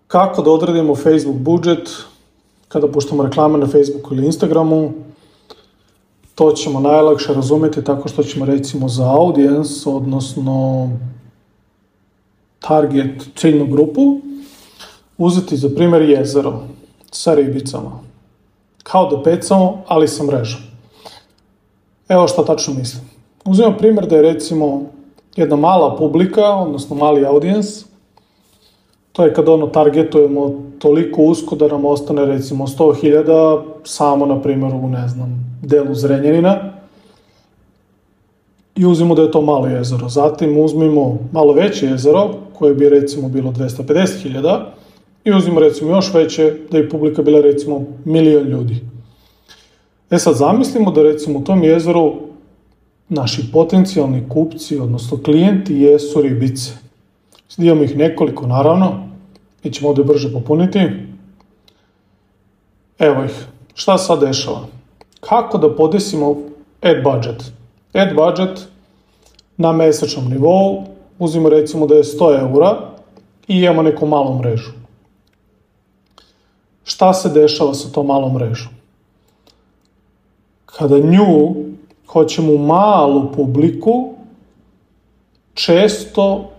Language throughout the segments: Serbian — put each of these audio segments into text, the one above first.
Kako da odredimo Facebook budžet kada puštamo reklame na Facebooku ili Instagramu? To ćemo najlakše razumjeti tako što ćemo recimo za audience, odnosno target, ciljnu grupu, uzeti za primjer jezero sa ribicama. Kao da pecamo, ali sa mrežom. Evo što tačno mislim. Uzmemo primjer da je recimo jedna mala publika, odnosno mali audience. To je kada targetujemo toliko usko da nam ostane recimo 100.000 samo na primjeru, delu Zrenjanina. I uzmimo da je to malo jezero. Zatim uzmimo malo veće jezero, koje bi recimo bilo 250.000 i uzmimo recimo još veće, da je publika bila recimo 1.000.000 ljudi. Sad zamislimo da recimo u tom jezeru naši potencijalni kupci, odnosno klijenti, jesu ribice. Imamo ih nekoliko, naravno, mi ćemo ovdje brže popuniti. Evo ih. Šta sad dešava? Kako da podesimo ad budget? Ad budget na mesečnom nivou, uzmimo recimo da je 100 eura i imamo neku malu mrežu. Šta se dešava sa tom malom mrežom? Kada nju hoćemo u malu publiku, često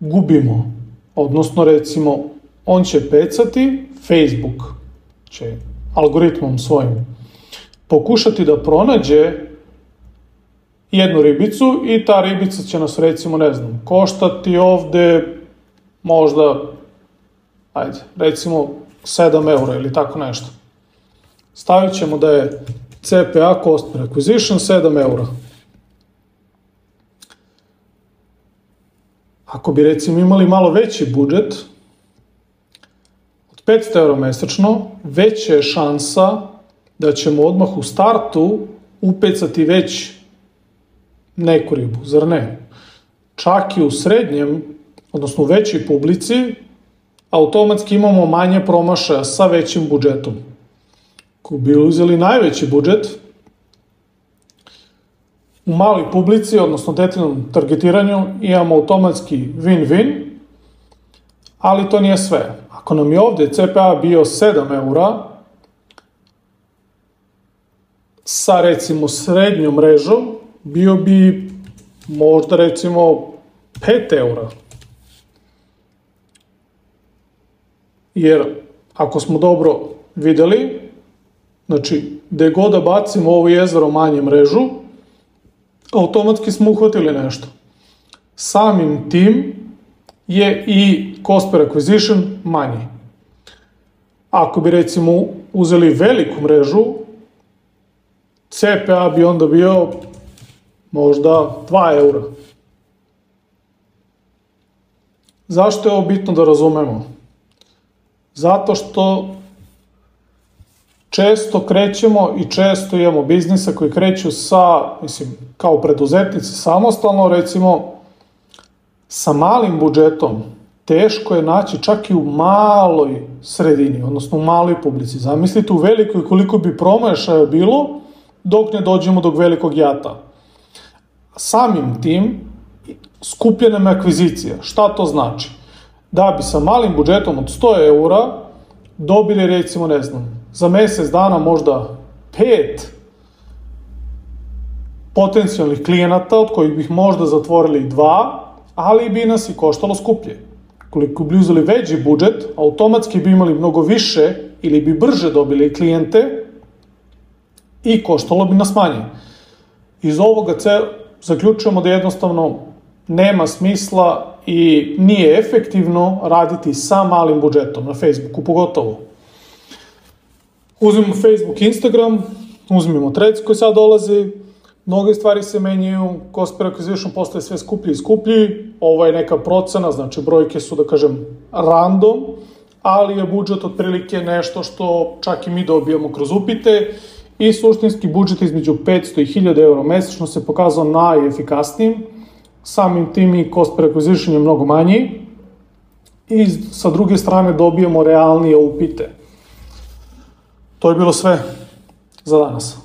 gubimo. Odnosno, recimo, on će pecati, Facebook će algoritmom svojim pokušati da pronađe jednu ribicu i ta ribica će nas recimo, koštati ovde možda, recimo 7 eura ili tako nešto. Stavit ćemo da je CPA, cost per acquisition, 7 eura. Ako bi recimo imali malo veći budžet, od 500 eura mesečno, veća je šansa da ćemo odmah u startu upecati već neku ribu, zar ne? Čak i u srednjem, odnosno u većoj publici, automatski imamo manje promašaja sa većim budžetom. Ako bi uzeli najveći budžet, u maloj publici, odnosno detaljnom targetiranju, imamo automatski win-win, ali to nije sve. Ako nam je ovdje CPA bio 7 eura, sa recimo srednjom mrežom, bio bi možda recimo 5 eura. Jer ako smo dobro vidjeli, znači gde god da bacimo ovo jezero manje mrežu, automatski smo uhvatili nešto. Samim tim je i cost per acquisition manji. Ako bi recimo uzeli veliku mrežu, CPA bi onda bio možda 2 eura. Zašto je ovo bitno da razumemo? Zato što često krećemo i često imamo biznisa koji kreću kao preduzetnici samostalno, recimo, sa malim budžetom. Teško je naći čak i u maloj sredini, odnosno u maloj publici. Zamislite u velikoj koliko bi promašaja bilo dok ne dođemo do velikog jata. Samim tim skuplja nam je akvizicija. Šta to znači? Da bi sa malim budžetom od 100 eura dobili recimo, za mjesec dana možda 5 potencijalnih klijenata, od kojih bih možda zatvorili 2, ali bi nas i koštalo skuplje. Koliko bi uzeli veći budžet, automatski bi imali mnogo više ili bi brže dobili klijente i koštalo bi nas manje. Iz ovoga zaključujemo da jednostavno nema smisla i nije efektivno raditi sa malim budžetom, na Facebooku pogotovo. Uzmimo Facebook, Instagram, uzmimo Threads koji sad dolazi, mnoge stvari se menjaju, cost per acquisition postaje sve skuplji i skuplji, ovo je neka procena, znači brojke su, da kažem, random, ali je budžet otprilike nešto što čak i mi dobijamo kroz upite i suštinski budžet između 500 i 1000 eura mesečno se pokazao najefikasnijim, samim tim i cost per acquisition je mnogo manji i sa druge strane dobijemo realnije upite. To je bilo sve za danas.